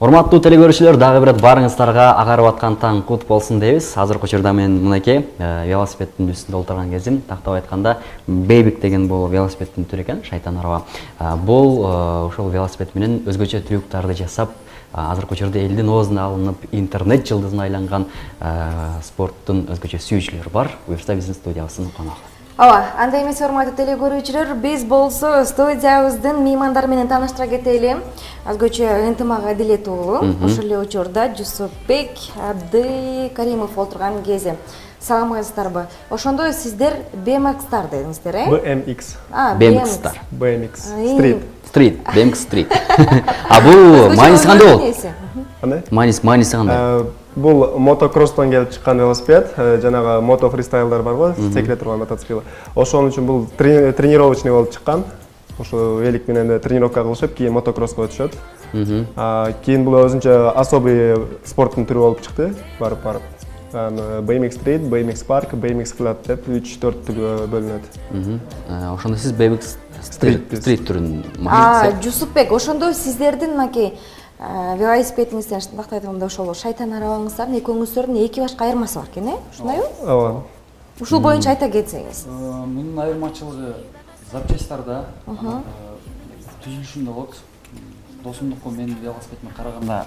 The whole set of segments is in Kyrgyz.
Урматтуу телекөрүүчүлөр, дагы бир барыңыздарга агарып аткан таң кут болсун дейбиз. Азыркы учурда мен мынакей велосипеддин үстүндө олтурган кезим, тактап айтканда Бейбик деген бул велосипеддин түрү экен, шайтан араба. Бул ошол велосипед менен өзгөчө трюктарды жасап, азыркы учурда элдин оозуна алынып, интернет жылдызына айланган спорттун өзгөчө сүйүүчүлөрү бар. Буюрса биздин студиябыздын коногу. Ооба, андай эмес урматтуу телекөрүүчүлөр, биз болсо студиябыздын меймандары менен тааныштыра кетели. Өзгөчө Ынтымак Адилет уулу, ошол эле учурда Жусупбек Абдыкаримов олтурган кези. Саламатсыздарбы? Ошондо сиздер BMX-тар дедиңиздер, BMX. BMX-тар. BMX. Street, BMX Street. Бул майниси кандай болот? Кандай? Майниси кандай? Бул мотокросстон келип чыккан велосипед, жанагы мото фристайлдар бар го, секире турган мотоцикл. Ошон үчүн бул тренировочный болуп чыккан. Ошо велик менен тренировка кылышып, кийин мотокросско өтүшөт. Кийин бул өзүнчө особый спорттун түрү болуп чыкты, барып. BMX Street, BMX Park, BMX Flat деп 3-4 түргө бөлүнөт. Ошондо сиз BMX Street түрүн Жусупбек, ошондо сиздердин мынакей велосипедиңизден шындакты айтканда ошол шайтан арабаңыздардын экөөңүздөрдүн эки башка айырмасы бар экен, ошондойбу? Ооба. Ушул боюнча айта кетсеңиз. Мунун айырмачылыгы запчастьтарда, түзүлүшүндө болот. Досумдуку менин велосипедиме караганда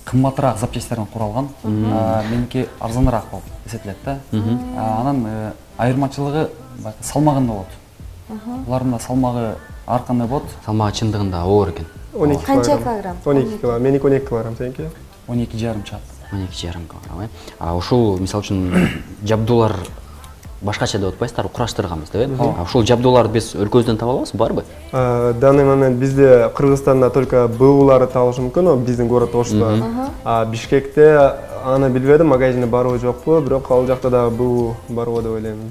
кымбатыраак запчастьтардан куралган. Меники арзаныраак болуп эсептелет да. Анан айырмачылыгы салмагында болот. Булардын салмагы ар кандай болот? Салмагы чындыгында оор экен. 12 Канча килограмм? 12 килограмм. Меники 12 килограмм, сеники? 12,5 чаат. 12,5 килограмм. Ушул мисалы үчүн жабдуулар башкача деп атпайсыздар, кураштырганбыз деп. Ушул жабдууларды биз өлкөбүздөн таба алабызбы, барбы? Данный момент бизде Кыргызстанда только БУлары табылышы мүмкүн, биздин город Ошто. Бишкекте аны билбедим, магазини барбы жокпу, бирок ал жакта да БУ барбы деп ойлойм.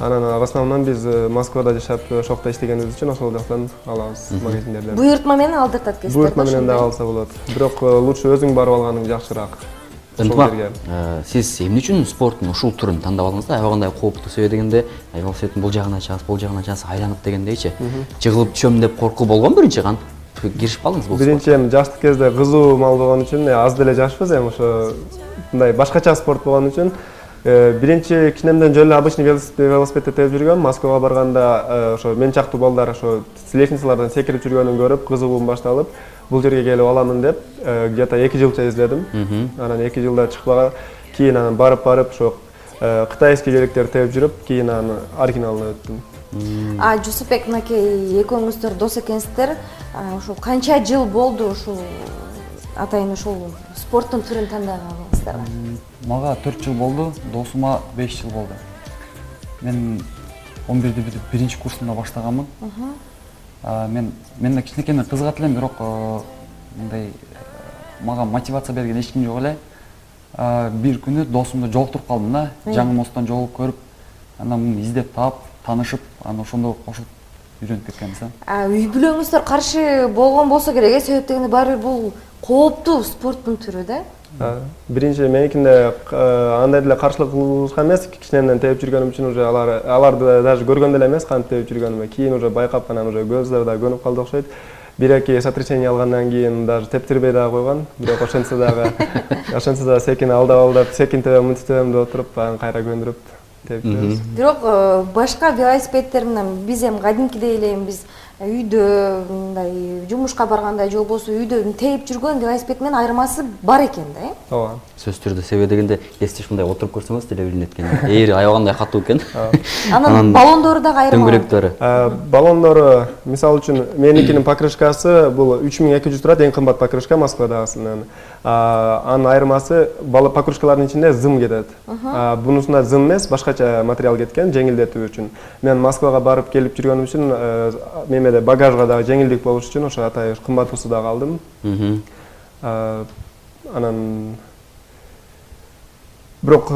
Анан в основном биз Москвада жашап, шокто иштегенибиз үчүн ошол жактан алабыз магазиндерден. Буйртма менен алдыртат экенсиздер. Буйртма менен да алса болот. Бирок лучше өзүң барып алганың жакшыраак. Ынтымак, сиз эмне үчүн спорттун ушул түрүн тандап алдыңыз да? Аябай кандай кооптуу себеби дегенде, велосипедтин бул жагына чаас, айланып дегендейчи. Жыгылып түшөм деп коркуу болгон биринчи кантип киришип калдыңыз бул? Биринчи жаштык кезде кызуу мал болгон үчүн, аз деле жашпыз, ошо мындай башкача спорт болгон үчүн биринчи кичинемден жөн эле обычный велосипедде теуп жүргөм. Москвага барганда ошо мен чактуу балдар ошо лестницалардан секирип жүргөнүн көрүп, кызыгуум башталып, бул жерге келип аламын деп, где-то 2 жылча издедим. Анан 2 жылда чыкпага, кийин анан барып ошо кытайский великтер теуп жүрүп, кийин аны оригиналына өттүм. Жусупбек, мынакей экөөңүздөр дос экенсиздер. Ушул канча жыл болду ушул атайын ушул спорттун түрүн тандаганыңыздарга? Мага 4 жыл болду, досума 5 жыл болду. Мен 11-де бүтүп биринчи курсунда баштаганмын. Мен да кичинекейден кызыгат элем, бирок мындай мага мотивация берген эч ким жок эле. Бир күнү досумду жолуктуруп калдым да, жаңы мосттон жолугуп көрүп, анан муну издеп таап, таанышып, анан ошондо кошулуп үйрөнүп кеткенбиз. Үй бүлөңүздөр каршы болгон болсо керек, себеп дегенде баары бир бул кооптуу спорттун түрү да. Биринчи меникинде андай деле каршылык кылышкан эмес, кичинемден теуп жүргөнүм үчүн уже аларды даже көргөн деле эмес кантип теуп жүргөнүмдү. Кийин уже байкап, анан уже көздөр да көнүп калды окшойт. 1-2 сотрясение алгандан кийин даже тептирбей дагы койгон, бирок ошентсе дагы секин алдап, секин тебем, мынтип тебем деп отуруп, анан кайра көндүрүп теуп жүрөбүз. Бирок башка велосипеддер менен биз эми кадимкидей эле биз үйдө мындай жумушка барганда же болбосо үйдө теуп жүргөн велосипед менен айырмасы бар экен да, Ооба. Сөзсүз түрдө себеби дегенде эстиш мындай отуруп көрсөңүз деле билинет экен. Ээри аябай кандай катуу экен. Анан баллондору дагы айырма. Дөңгөлөктөрү. Баллондору, мисалы үчүн, меникинин покрышкасы бул 3200 турат, эң кымбат покрышка Москвадагысынан. Анын айырмасы покрышкалардын ичинде зым кетет. Бунусунда зым эмес, башкача материал кеткен, жеңилдетүү үчүн. Мен Москвага барып келип жүргөнүм үчүн мемеде багажга дагы жеңилдик болуш үчүн ошо атай кымбатуусу дагы алдым. Анан бирок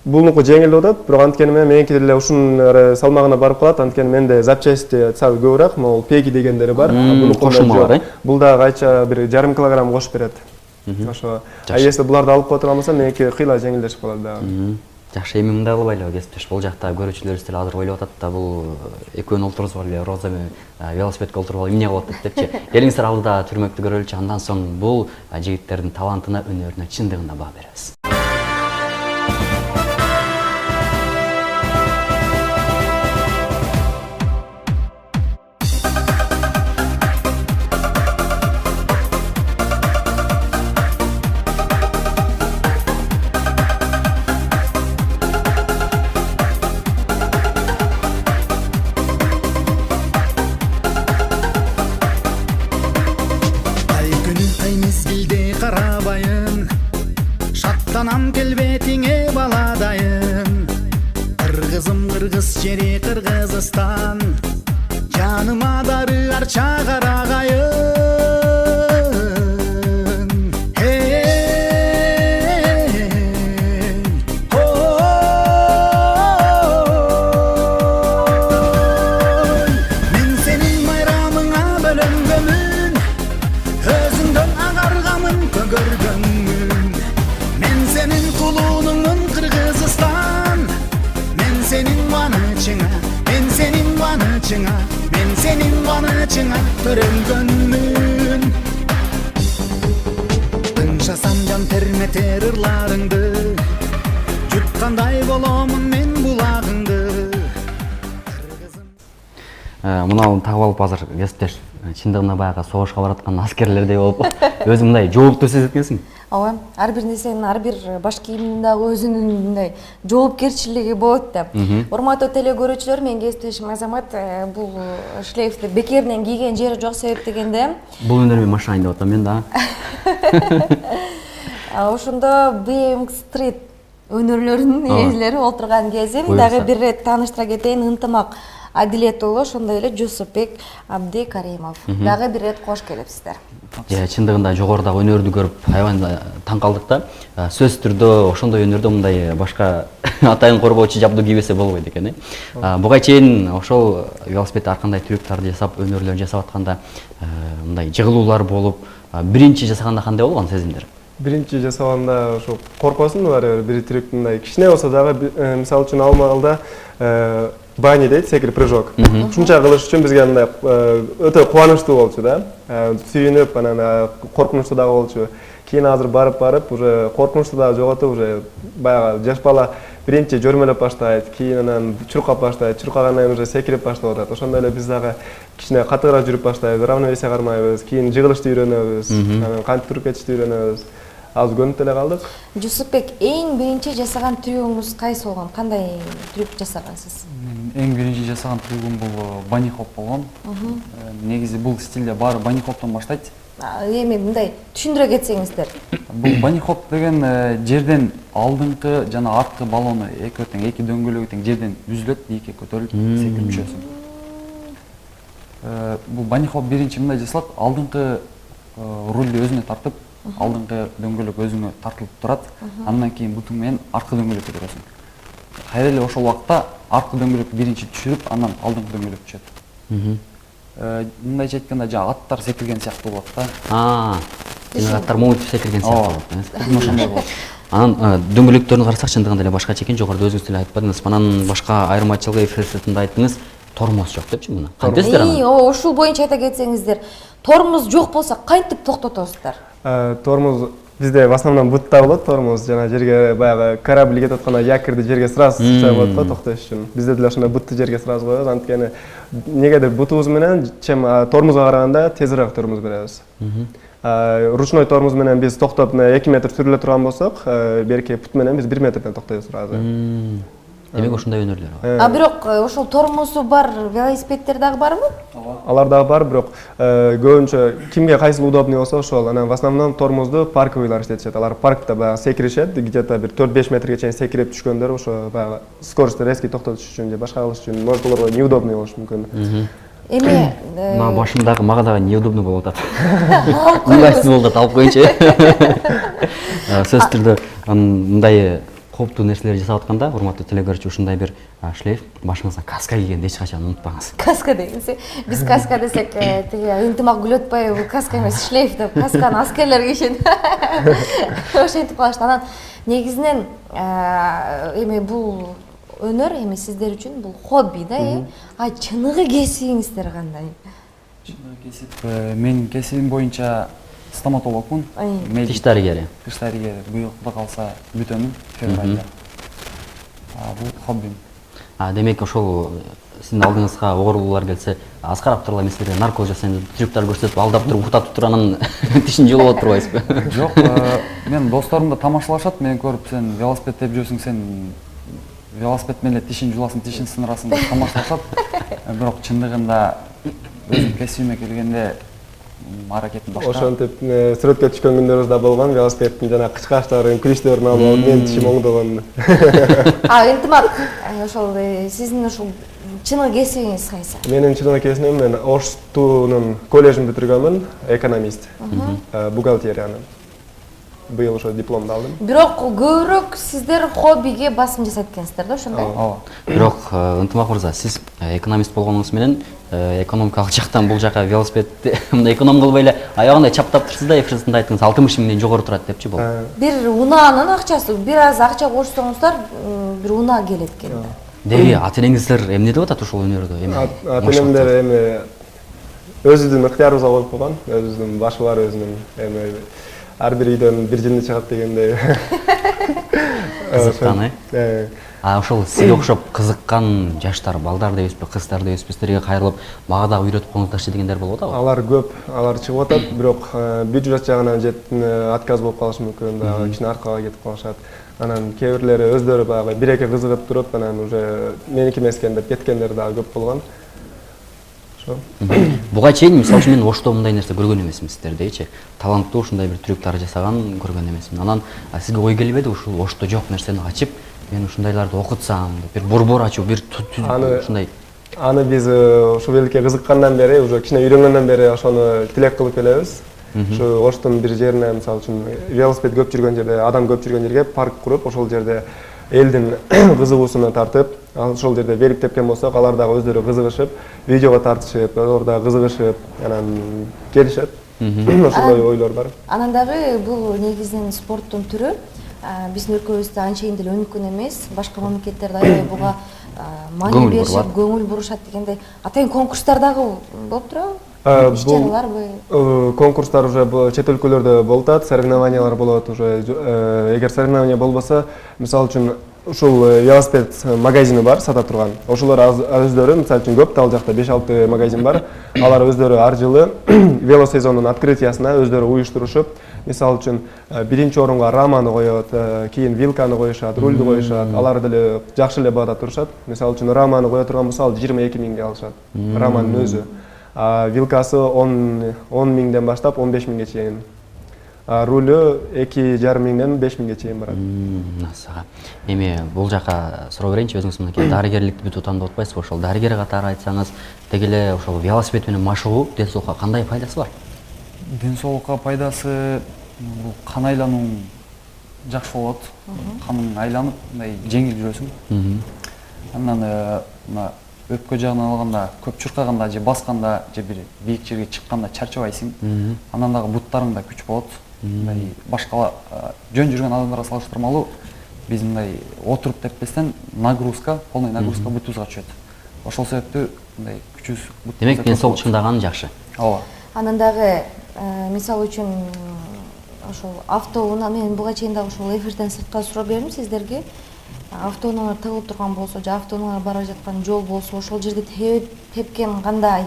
булнуку жеңил деп атат, бирок анткени меники деле ушунун салмагына барып калат, анткени менде запчасти сал көбүрөөк, могул пеги дегендери бар. Кошулмалар, бул да кайча бир 1,5 килограмм кошуп берет. Ошо. Если буларды алып кое турган болсом, меники кыйла жеңилдешип калат дагы. Жакшы, эми мындай кылбайлыбы кесиптеш, бул жакта көрүүчүлөрүбүз деле азыр ойлоп атат да, бул экөөнү олтургузуп алып Роза менен велосипедке олтуруп алып эмне кылып атат депчи. Келиңиздер алдыда түрмөктү көрөлүчү, андан соң бул жигиттердин талантына, өнөрүнө чындыгында баа беребиз. Шаттанам келбетиңе баладайын, кыргызым кыргыз жери Кыргызстан, жаныма дары арча карагайын. Мен сенин майрамыңа бөлөнгөнмүн, өзүңдөн агаргамын көгөргөнмүн. Мен senin kulunun Kırgızistan, men senin vanıçına, men senin vanıçına, men senin vanıçına törülgönmün. Tınşasam can termeter ırlarыңды, jutkanday боломун men булagыңды. Мунау тагып алып азыр кесиптеш, чындыгында баягы согушка бараткан аскерлердей болуп, өзүң мындай жооптуу сезеткенсиң. Ооба, ар бир нерсенин ар бир баш кийиминин дагы өзүнүн мындай жоопкерчилиги болот да. Урматтуу теле көрүүчүлөр, мен кесиптешим Азамат бул шлейфти бекеринен кийген жери жок, себеп дегенде Бул өнөрүмө машайын деп атам мен да. ошондо BMX Street өнөрлөрүнүн ээлери олтурган кезим дагы бир ирет тааныштыра кетейин. Ынтымак Адилет уулу, ошондой эле Жусупбек Абдикаримов. Дагы бир ирет кош келипсиздер. Чындыгында жогорудагы өнөрдү көрүп аябай таң калдык да. Сөзсүз түрдө ошондой өнөрдө мындай башка атайын коргоочу жабдуу кийбесе болбойт экен. Буга чейин ошол велосипедти ар кандай трюктарды жасап, өнөрлөрдү жасап атканда мындай жыгылуулар болуп, биринчи жасаганда кандай болгон сезимдер? Биринчи жасаганда ошо коркосуң баары бир трюктун мындай кичине болсо дагы, мисалы үчүн алмалда бани дейт, секир прыжок. Ушунча кылыш үчүн бизге мындай өтө кубанычтуу болчу да. Сүйүнүп, анан коркунучтуу дагы болчу. Кийин азыр барып уже коркунучту дагы жоготуп, уже баягы жаш бала биринчи жөрмөлөп баштайт, кийин анан чуркап баштайт, чуркагандан кийин уже секирип баштап атат. Ошондой эле биз дагы кичине катыгыраак жүрүп баштайбыз, равновесие кармайбыз, кийин жыгылышты үйрөнөбүз, анан кантип туруп кетишти үйрөнөбүз. Азыр көнүп деле калдык. Жусупбек, эң биринчи жасаган трюгуңуз кайсы болгон? Кандай трюк жасагансыз? Эң биринчи жасаган трюгум бул бани хоп болгон. Негизи бул стилде баары бани хоптон баштайт. Эми мындай түшүндүрө кетсеңиздер. Бул бани хоп деген жерден алдыңкы жана арткы баллону эки дөңгөлөгү тең жерден үзүлөт, ийке көтөрүлүп секирип түшөсүң. Бул бани хоп биринчи мындай жасалат, алдыңкы рулду өзүнө тартып, алдыңкы дөңгөлөк өзүңө тартылып турат, андан кийин бутуң менен арткы дөңгөлөккө турасың. Кайра эле ошол убакта арткы дөңгөлөккө биринчи түшүрүп, андан алдыңкы дөңгөлөк түшөт. Мындайча айтканда жана аттар секирген сыяктуу болот да. Аттар момунтип секирген сыяктуу болот. Ошондой болот. Анан дөңгөлөктөрүн карасак, чындыгында эле башкача экен, жогоруда өзүңүз деле айтпадыңыз. Анан башка айырмачылыгы философиясында айттыңыз, тормоз жок депчи муну. Кантесиздер аны? Ушул боюнча айта кетсеңиздер, тормоз жок болсо кантип токтотобуздар? Тормоз бизде в основном бутта болот, тормоз жана жерге баягы корабль кетип атканда якорду жерге сразу болот го токтош үчүн. Бизде деле ошондой бутты жерге сразу коебуз, анткени негедир бутубуз менен чем тормозго караганда тезирээк тормоз беребиз. Ручной тормоз менен биз токтоп 2 метр сүрүлө турган болсок, берки пут менен биз 1 метрден токтойбуз сразу. Демек ошондой өнөрлөр бар. Бирок ошол тормозу бар велосипеддер дагы барбы? Алар дагы бар, бирок көбүнчө кимге кайсы удобный болсо ошол. Анан в основном тормозду парковыйлар иштетишет. Алар паркта баягы секиришет, где-то бир 4-5 метрге чейин секирип түшкөндөр ошо баягы скоростьту резкий токтотуш үчүн же башка кылыш үчүн может олорго неудобный болушу мүмкүн. Эми башымдагы мага дагы неудобный болуп атат. Ыңгайсыз болуп атат, алып коеюнчу. Сөзсүз түрдө мындай кооптуу нерселер жасап атканда, урматтуу телекөрүүчү, ушундай бир шлейф, башыңызга каска кийгенди эч качан унутпаңыз. Каска дегенсе, биз каска десек, тиги ынтымак күлүп атпайбы, бул каска эмес, шлейф деп, касканы аскерлер кийишет. Ошентип калышты. Анан негизинен эми бул өнөр эми сиздер үчүн бул хобби да, а чыныгы кесибиңиздер кандай? Менин кесибим боюнча стоматологмун. Тиш дарыгери. Тиш дарыгери. Быйыл Кудай калса бүтөмүн февралда. Бул хоббим. Демек ошол сиздин алдыңызга оорулуулар келсе, Аскар Абдулла эместерге наркоз жасайм деп трюктар көрсөтүп, алдап туруп утатып туруп анан тишин жолуп отурбайсызбы? Жок, мен досторум да тамашалашат, мени көрүп, сен велосипед теп жүрсүң, сен велосипед менен тишин жуласың, тишин сынырасың деп тамашалашат. Бирок чындыгында өзүм кесибиме келгенде аракетим башка. Ошентип сүрөткө түшкөн күндөрүбүз да болгон, велосипеддин жана кычкачтарын, күрүчтөрүн алып алып, менин тишим оңдогон. Ынтымак, ошол сиздин ошол чыныгы кесибиңиз кайсы? Менин чыныгы кесибим, мен Оштунун коллежин бүтүргөнмүн, экономист, бухгалтериянын. Быйыл ошо дипломду алдым. Бирок көбүрөөк сиздер хоббиге басым жасайт экенсиздер да, ошондой? Бирок Ынтымак мырза, сиз экономист болгонуңуз менен экономикалык жактан бул жака велосипедди мындай эконом кылбай эле аягындай чаптап турсуз да, эфирсинде айттыңыз 60 миңден жогору турат депчи бул. Бир унаанын акчасы, бир аз акча кошсоңуздар, бир унаа келет экен да. Деги ата-энеңиздер эмне деп атат ошол өнөрдү? Ата-энемдер эми өзүбүздүн ыктыярыбызга коюп койгон, өзүбүздүн башы бар, өзүнүн эми ар бир үйдөн бир жынды чыгат дегендей. Кызыккан, ошол сизге окшоп кызыккан жаштар, балдар дебизби, кыздар дебизби, сиздерге кайрылып, мага дагы үйрөтүп коюңуздарчы дегендер болуп атабы? Алар көп, алар чыгып атат, бирок бюджет жагынан отказ болуп калышы мүмкүн, дагы кичине аркага кетип калышат. Анан кээ бирлери өздөрү баягы бир-эки кызыгып туруп, анан уже меники эмес экен деп кеткендер дагы көп болгон. Буга чейин мисалы үчүн мен Ошто мындай нерсе көргөн эмесмин сиздердечи. Таланттуу ушундай бир трюктар жасаган көргөн эмесмин. Анан сизге ой келбеди ушул Ошто жок нерсени ачып, мен ушундайларды окутсам деп, бир борбор ачуу, бир ушундай. Аны биз ушу беликке кызыккандан бери, уже кичине үйрөнгөндөн бери ошону тилек кылып келебиз. Ушу Оштун бир жерине, мисалы үчүн велосипед көп жүргөн жерде, адам көп жүргөн жерге парк куруп, ошол жерде элдин кызыгуусуна тартып, ошол жерде велик тепкен болсок, алар дагы өздөрү кызыгышып, видеого тартышып, алар дагы кызыгышып, анан келишет. Ошондой ойлор бар. Анан дагы бул негизинен спорттун түрү. Биздин өлкөбүздө анчейин деле өнүккөн эмес. Башка мамлекеттерде аябай буга маани беришип, көңүл бурушат дегендей. Атайын конкурстар дагы болуп турабы? Бул конкурстар уже чет өлкөлөрдө болуп атат, соревнованиялар болот уже. Эгер соревнования болбосо, мисалы үчүн ушул велосипед магазини бар, сата турган. Ошолор өздөрү, мисалы үчүн көп, ал жакта 5-6 магазин бар. Алар өздөрү ар жылы велосезондун открытиясына өздөрү уюштурушуп, мисалы үчүн биринчи орунга раманы коет, кийин вилканы коюшат, рульду коюшат. Алар деле жакшы эле баада турушат. Мисалы үчүн раманы кое турган болсо, ал 22 миңге алышат. Раманын өзү. Вилкасы 10 миңден баштап 15 миңге чейин. Рулю 2,5 миңден 5 миңге чейин барат. Насага. Эми бул жака суроо берейинчи, өзүңүз мынакей дарыгерликти бүтүп атам деп атпайсызбы? Ошол дарыгер катары айтсаңыз, деги эле ошол велосипед менен машыгуу ден соолукка кандай пайдасы бар? Ден соолукка пайдасы бул кан айлануу жакшы болот. Каның айланып, мындай жеңил жүрөсүң. Андан мына өпкө жагынан алганда, көп чуркаганда же басканда же бир бийик жерге чыкканда чарчабайсың. Андан дагы буттарыңда күч болот. Мындай башка жөн жүргөн адамдарга салыштырмалуу биз мындай отуруп теппестен нагрузка, полный нагрузка бутубузга түшөт. Ошол себептүү мындай күчүбүз бут. Демек ден соолук чындаган жакшы. Ооба. Анан дагы мисалы үчүн ошол автоунаа, мен буга чейин дагы ошол эфирден сыртка суроо бердим сиздерге. Автоунаалар тыгылып турган болсо, же автоунаалар бара жаткан жол болсо, ошол жерде тепкен кандай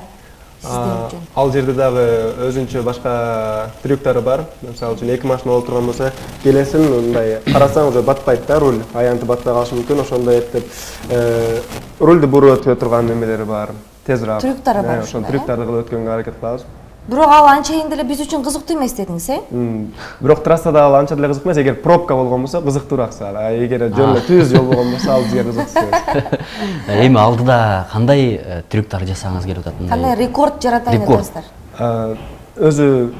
сиздер үчүн? Ал жерде дагы өзүнчө башка трюктары бар. Мисалы үчүн 2 машина болуп турган болсо, келесин мындай карасаң уже батпайт да, руль аянты батпай калышы мүмкүн. Ошондой эптеп рульду буруп өтө турган немелери бар. Тезирээк. Трюктары бар. Ошол трюктарды кылып өткөнгө аракет кылабыз. Бирок ал анчейин деле биз үчүн кызыктуу эмес дедиңиз, Бирок трассада ал анча деле кызык эмес. Эгер пробка болгон болсо кызыктуураак саал. Эгер жөн эле түз жол болгон болсо, ал бизге кызыктуу эмес. Эми алдыда кандай трюктар жасагыңыз келип атат? Кандай рекорд жаратайын деп атасыздар? Өзү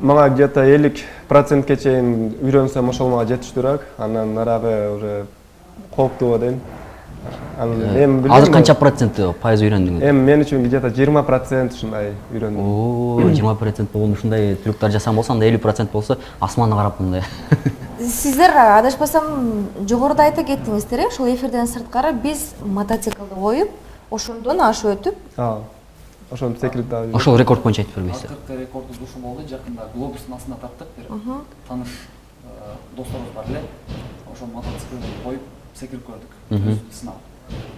мага где-то 50%ке чейин үйрөнсөм ошол мага жетиштүүрөөк. Андан нарагы уже кооптуу дейм. Эми Азыр канча процент пайыз үйрөндүңүз? Эми мен үчүн где-то 20% ушундай үйрөндүм. О, 20% болгону ушундай трюктар жасам болсо, анда 50% болсо асманды карап мындай. Сиздер адашпасам жогоруда айта кеттиңиздер, ушул эфирден сырткары биз мотоциклди коюп, ошондон ашып өтүп, Ошону секирип дагы. Ошол рекорд боюнча айтып бербейсиз? Акыркы рекорду ушул болду. Жакында глобустун астына тарттык бир тааныш досторубуз бар эле. Ошол мотоциклди коюп секирип көрдүк. Сынап.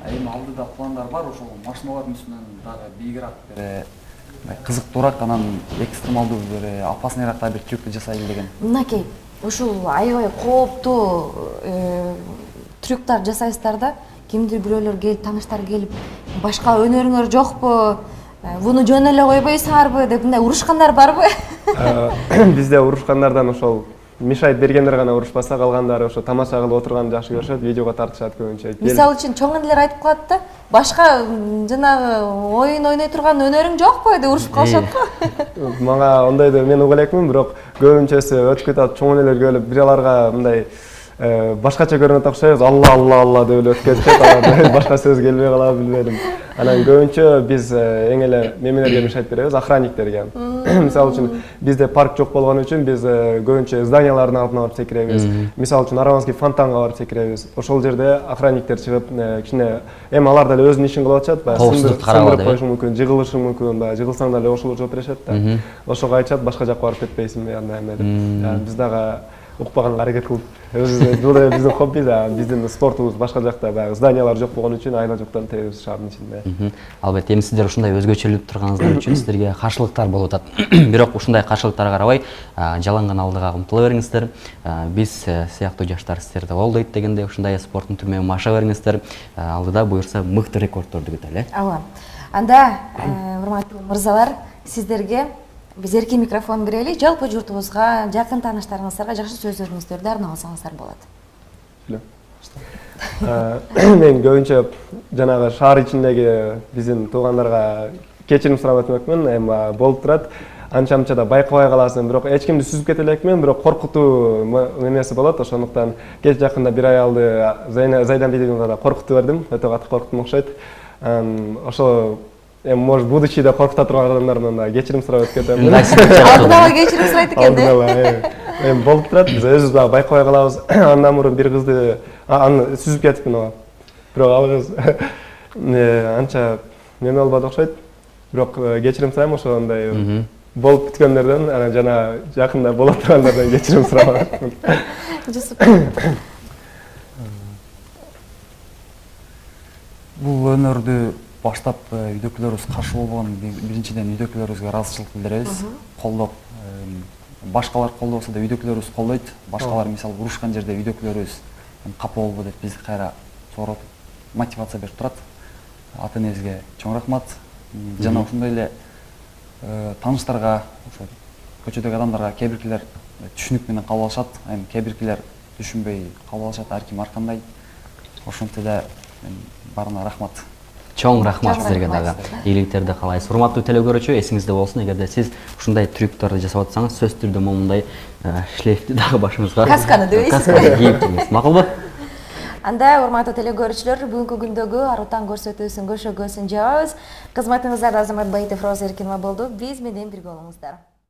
Эми алдыда пландар бар, ошол машиналардын үстүнөн дагы бийигирээк бир кызыктуураак, анан экстремалдуу бир опасныйраак да бир трюкту жасайлы деген. мынакей, ушул аябай кооптуу трюктар жасайсыздар да, кимдир бирөөлөр келип, тааныштар келип, башка өнөрүңөр жокпу? Буну жөн эле койбойсуңарбы деп мындай урушкандар барбы? Бизде урушкандардан ошол мешайт бергендер гана урушпаса, калгандары ошо тамаша кылып отурганды жакшы көрүшөт, видеого тартышат көбүнчө. Мисалы үчүн чоң энелер айтып калат да, башка жанагы оюн ойной турган өнөрүң жокпу деп урушуп калышат го. Мага ондойду мен угула элекмин, бирок көбүнчөсү өтүп кетет, чоң энелер келип, бир аларга мындай башкача көрүнөт окшойбуз, алла деп эле өтүп кетет, башка сөз келбей калабы билбедим. Анан көбүнчө биз эң эле немелерге мешайт беребиз, охранниктерге. Мисалы үчүн бизде парк жок болгон үчүн биз көбүнчө зданиялардын алдына барып секиребиз. Мисалы үчүн Араванский фонтанга барып секиребиз. Ошол жерде охранниктер чыгып, кичине эми алар деле өзүнүн ишин кылып атышат, баягы сындырып коюшу мүмкүн, жыгылышы мүмкүн, баягы жыгылсаң деле ошол жооп беришет да. Ошого айтышат, башка жакка барып кетпейсиңби, андай деп. Биз дагы укпаганга аракет кылып, бул да биздин хобби да, биздин спортубуз башка жакта, баягы зданиялар жок болгон үчүн айла жоктон тебиз шаардын ичинде. Албетте, эми сиздер ушундай өзгөчөлүк турганыңыздар үчүн сиздерге каршылыктар болуп атат. Бирок ушундай каршылыктарга карабай, жаланган алдыга умтула бериңиздер. Биз сыяктуу жаштар сиздерди колдойт дегенде, ушундай спорттун түрүнө маша бериңиздер. Алдыда буюрса мыкты рекордторду күтөлү. Ооба. Анда, урматтуу мырзалар, сиздерге биз эркин микрофон берели, жалпы журтубузга, жакын тааныштарыңыздарга жакшы сөздөрүңүздөрдү арнабасаңыздар болот. Мен көбүнчө жанагы шаар ичиндеги биздин туугандарга кечирим сурап өтмөкмүн. Эми болуп турат, анча-мынча да байкабай каласың, бирок эч кимди сүзүп кете элекмин, бирок коркутуу немеси болот. Ошондуктан кеч жакында бир аялды Зайдан видеомда да коркутуп бердим, өтө катты коркуттум окшойт. Ошо эми может будущийде коркута турган адамдардан да кечирим сурап өтүп кетем. Алдын ала кечирим сурайт экен да. Эми болуп турат, биз өзүбүз дагы байкабай калабыз. Андан мурун бир кызды аны сүзүп кетипмин ага. Бирок ал кыз анча неме болбоду окшойт. Бирок кечирим сурайм, ошондой болуп бүткөндөрдөн, анан жана жакында боло тургандардан кечирим сурап атам. Бул өнөрдү баштап үйдөгүлөрүбүз каршы болбогон, биринчиден үйдөгүлөрүбүзгө ыраазычылык билдиребиз. Колдоп, башкалар колдобосо да үйдөгүлөрүбүз колдойт. Башкалар мисалы урушкан жерде үйдөгүлөрүбүз капа болбу деп бизди кайра сооротуп мотивация берип турат. Ата энебизге чоң рахмат. Жана ушундай эле тааныштарга, ошо көчөдөгү адамдарга кээ биркилер түшүнүк менен кабыл алышат, эми кээ биркилер түшүнбөй кабыл алышат, ар ким ар кандай. Ошентсе да баарына рахмат. Чоң рахмат сиздерге дагы. Ийгиликтерди каалайбыз. Урматтуу телекөрүүчү, эсиңизде болсун, эгерде сиз ушундай трюктарды жасап атсаңыз, сөзсүз түрдө момундай шлейфти дагы башыңызга, касканы дебейсизби? Касканы кийип туруңуз. Макулбу? Анда, урматтуу телекөрүүчүлөр, бүгүнкү күндөгү Арутан көрсөтүүсүн көшөгөсүн жабабыз. Кызматыңыздарда Азамат Баитов, Роза Эркинова болду. Биз менен бирге болуңуздар.